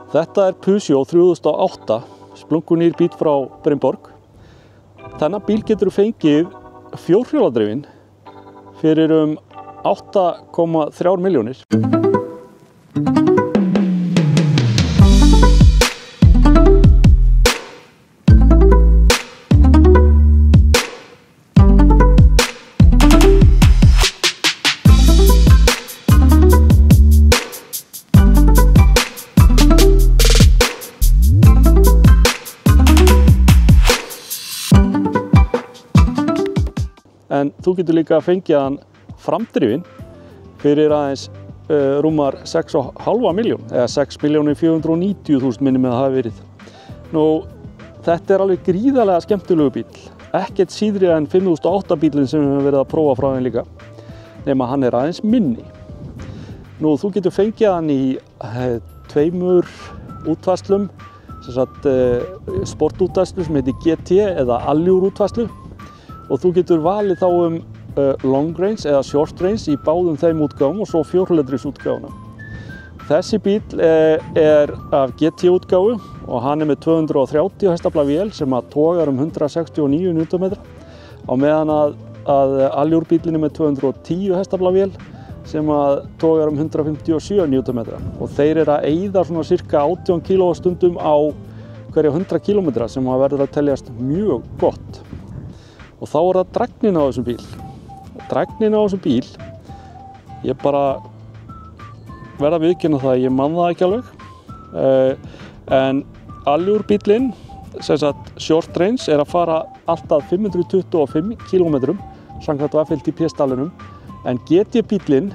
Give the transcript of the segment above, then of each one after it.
Þetta er Peugeot 3008, splunkunýr bíll frá Brynborg. Þennan bíl getur fengið fjórhjóladrifinn fyrir 8,3 milljónir. En þú getur líka fengið hann framdrifinn fyrir aðeins rúmar 6,5 milljón eða 6.490.000 minnum með að hafa verið. Nú, þetta er alveg gríðarlega skemmtilegu bíll. Ekkert síðri en 5008 bílinn sem við höfum verið að prófa frá þeim líka, nema hann er aðeins minni. Nú, þú getur fengið hann í tveimur útfærslum, sem sagt sportútfærslu sem heitir GT eða Allure útfærslu. Og þú getur valið þá long range eða short range í báðum þeim útgáfum og svo fjórhjóladrifs útgáfuna. Þessi bíll er af GT útgáfu og hann er með 230 hestafla vél sem að togar 169 Nm á meðan að Allure bíllinn er með 210 hestafla vél sem að togar 157 Nm og þeir eru að eyða svona cirka 18 kWh á hverja 100 km sem að verður að teljast mjög gott. Og þá er það dragnin á þessum bíl. Dragnin á þessum bíl, ég bara verð að viðurkenna það, ég man það ekki alveg. En Allure bíllinn, sem sagt short range, er að fara alltaf 525 km samkvæmt WLTP-stallinum, en GT bíllinn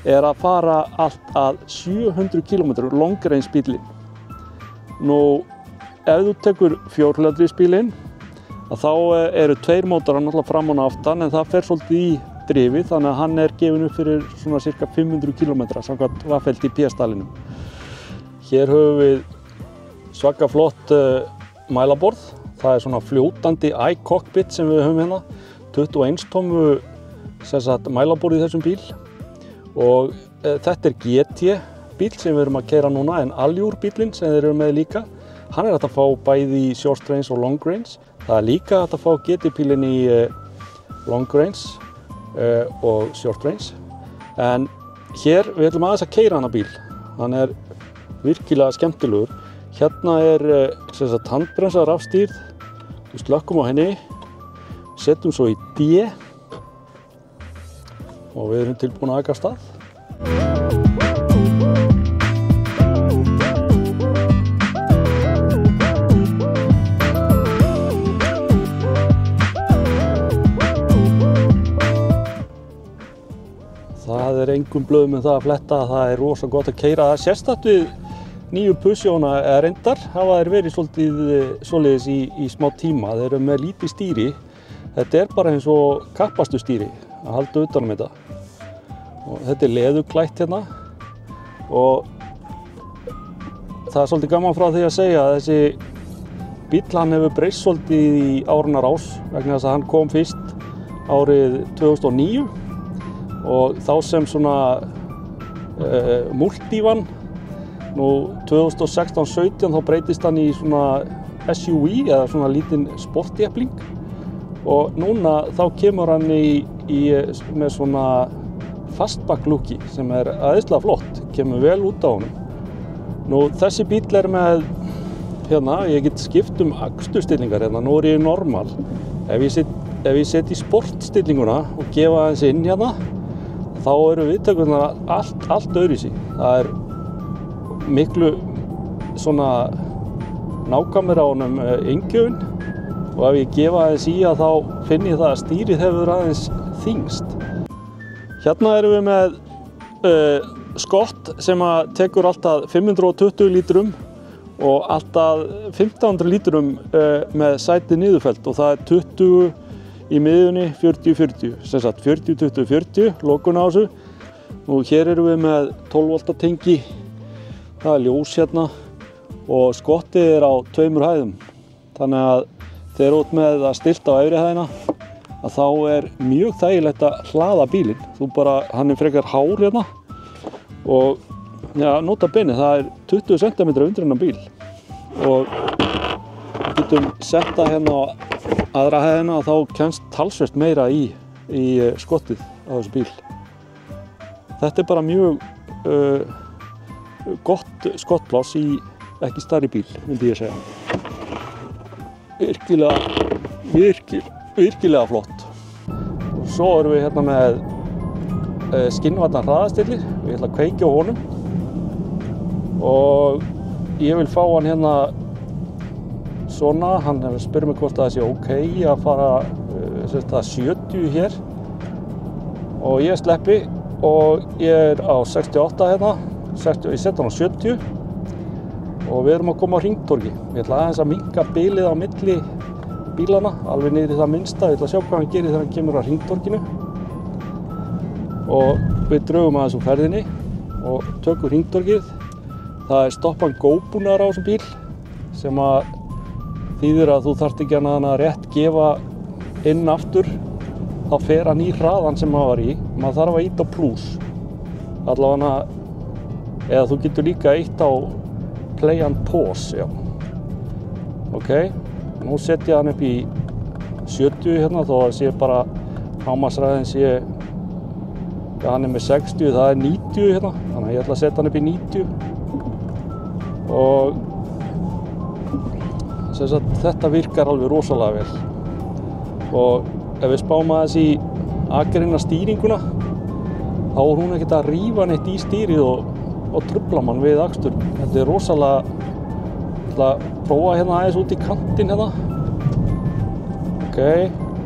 er að fara allt að 700 km long range bíllinn. Nú, ef þú tekur fjórhjóladrifsbílinn, þá eru tveir mótorar náttúrulega fram og aftan en það fer svolítið í drifið þannig að hann er gefinn upp fyrir svona cirka 500 km samkvæmt WLTP-stallinum. Hér höfum við svaka flott mælaborð. Það er svona fljótandi iCockpit sem við höfum hérna. 21 tommu mælaborð í þessum bíl og þetta er GT bíl sem við erum að keyra núna en Allure bílinn sem þeir eru með líka. Hann er hægt að fá bæði í short range og long range. Það er líka hægt að fá GT-bílinn í long range og short range. En hér, við ætlum aðeins að keyra hana bíl. Hann er virkilega skemmtilegur. Hérna er handbremsa rafstýrð. Við slökkum á henni, setjum svo í D og við erum tilbúin að aka af stað. Það er engum blöðum með það að fletta, það er rosa gott að keyra. Það er sérstakt við nýju Peugeotna eða reyndar hafa þeir verið svoleiðis í smá tíma. Þeir eru með lítið stýri. Þetta er bara eins og kappastustýri að halda utan þetta. Og þetta er leðurklætt hérna og það er svolítið gaman frá því að segja að þessi bíll hann hefur breyst svolítið í áranna rás vegna þess að hann kom fyrst árið 2009 og þá sem svona multivan. Nú 2016-17 þá breytist hann í svona SUV eða svona lítinn sportjepling og núna þá kemur hann með svona fastback looki sem er æðislega flott, kemur vel út á honum. Nú þessi bíll er með hérna, ég get skipt aksturstillingar hérna, nú er ég normal. Ef ég set í sportstillinguna og gefa aðeins inn hérna þá eru viðtökurnar allt öðruvísi. Það er miklu svona nákvæmur á honum inngjöfin og ef ég gefa aðeins í þá finn ég það að stýrið hefur aðeins þyngst. Hérna erum við með skott sem tekur alltaf 520 lítrum og alltaf 1500 lítrum með sætið niðurfellt og það er 20 í miðjunni 40-40, sem sagt 40-20-40, lokun á þessu. Nú hér erum við með 12 volta tengi, það er ljós hérna og skottið er á 2 hæðum. Þannig að þegar út með það stilt á efri hæðina að þá er mjög þægilegt að hlaða bílinn. Hann er frekar hár hérna og Já, nota bene, það 20 cm undir hennar bíl og við getum sett það hérna á aðra hæðina og þá kemst talsvert meira í skottið á þessu bíl. Þetta bara mjög gott skottpláss í ekki stærri bíl, myndi ég segja. Virkilega flott. Svo erum við hérna með skinnvatnan hraðastillir og ég ætla að kveikja á honum og ég vil fá hann hérna svona, hann spyrir mig hvort það sé ok að fara 70 hér og ég sleppi og ég á 68 hérna, ég set hann á 70 og við erum að koma á hringtorgi. Ég ætla aðeins að minnka bilið á milli bílana, alveg niður í það minnsta. Ég ætla að sjá hvað hann gerir þegar hann kemur á hringtorginu. Og við drögum aðeins úr ferðinni og tökum hringtorgið. Það stoppan go-búnaður á þessum bíl sem að þýðir að þú þarft ekki að rétt gefa inn aftur. Þá fer hann í hraðan sem maður var í. Maður þarf að ýta á plus. Allavega eða þú getur líka ítt á play and pause, já. Ok, nú set ég hann upp í 70 hérna þó að sé bara hámarksræðin sé, já hann með 60, það 90 hérna, þannig að ég ætla að setja hann upp í 90 og sem sagt, þetta virkar alveg rosalega vel og ef við spáum aðeins í akreina stýringuna þá hún ekkert að rífa neitt í stýrið og trufla mann við akstur. Þetta rosalega, ég ætla að prófa hérna aðeins út í kantinn hérna. Ok,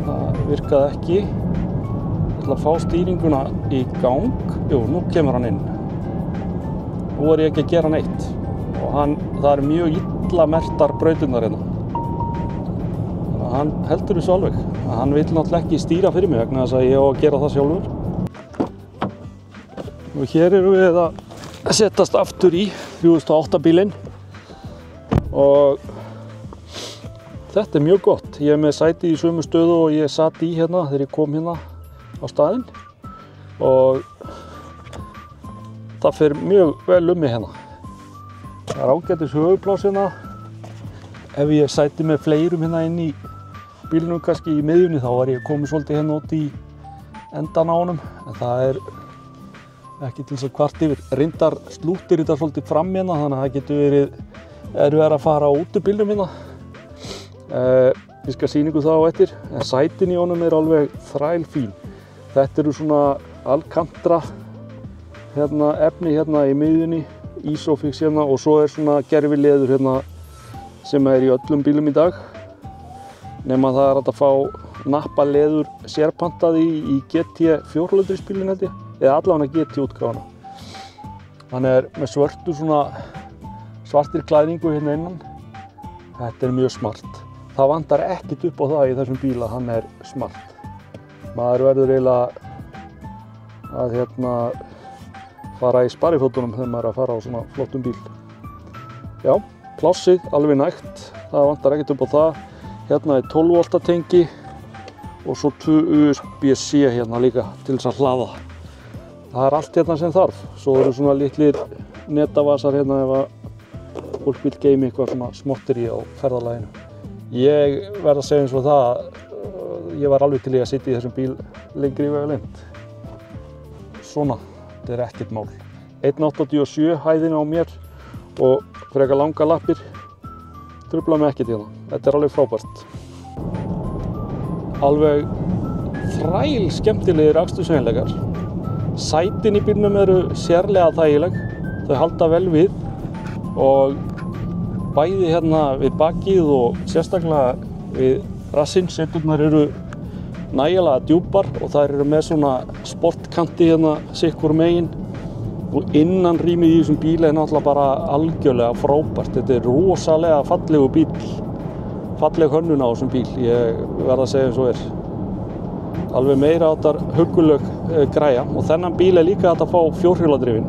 það virkaði ekki. Ég ætla að fá stýringuna í gang. Jú, nú kemur hann inn. Nú ég ekki að gera neitt. Og það mjög illa merktar brautirnar hérna. Þannig að hann heldur þessu alveg. Hann vill náttúrulega ekki stýra fyrir mig vegna þess að ég á að gera það sjálfur. Og hér erum við að setjast aftur í 3008 bílinn og þetta mjög gott. Ég með sæti í sömu stöðu og ég satt í hérna þegar ég kom hérna á staðinn og það fer mjög vel mig hérna. Það ágætis höfupláss hérna. Ef ég sæti með fleirum hérna inn í bílnum kannski í miðjunni þá var ég komið svolítið hérna út í endan á honum en það ekki til þess að kvart yfir. Reyndar slúttir þetta svolítið fram hérna þannig að það getur verið erfiðara að fara út úr bílnum hérna. Ég skal sýna ykkur það á eftir. En sætin í honum alveg þrælfín. Þetta eru svona Alcantara hérna, efni hérna í miðjunni, Isofix hérna og svo svona gervileður hérna sem í öllum bílum í dag. Nema það hægt að fá nappaleður sérpantað í GT 400 bílinn held ég. Eða allavega GT útgáfuna. Hann með svartir klæðningu hérna innan. Þetta mjög smart. Það vantar ekkert upp á það í þessum bíl að hann smart. Maður verður eiginlega að fara í sparifötunum þegar maður að fara á svona flottum bíl. Já, plássið alveg nægt. Það vantar ekkert upp á það. Hérna 12 V tengi og svo 2 USB-C hérna líka til þess að hlaða. Það allt hérna sem þarf. Svo eru svona litlir netavasar hérna ef að fólk vil geyma eitthvað svona smotteri á ferðalaginu. Ég verð að segja eins og það, ég var alveg til í að sitja í þessum bíl lengri í vegalengd. Svona, þetta ekkert mál. 1,87 hæðin á mér og frekar langa lappir. Trufla mig ekkert hérna. Þetta alveg frábært. Alveg þræl skemmtilegir aksturseiginleikar. Sætin í bílnum eru sérlega þægileg, þau halda vel við og bæði hérna við bakið og sérstaklega við rassinn. Seturnar eru nægilega djúpar og þær eru með svona sportkanti hérna sikkur megin og innanrýmið í þessum bíl náttúrulega bara algjörlega frábært. Þetta rosalega fallegu bíl, falleg hönnun á þessum bíl, ég verð að segja eins og alveg meira áttar hugguleg græja og þennan bíl líka hægt að fá fjórhjóladrifinn.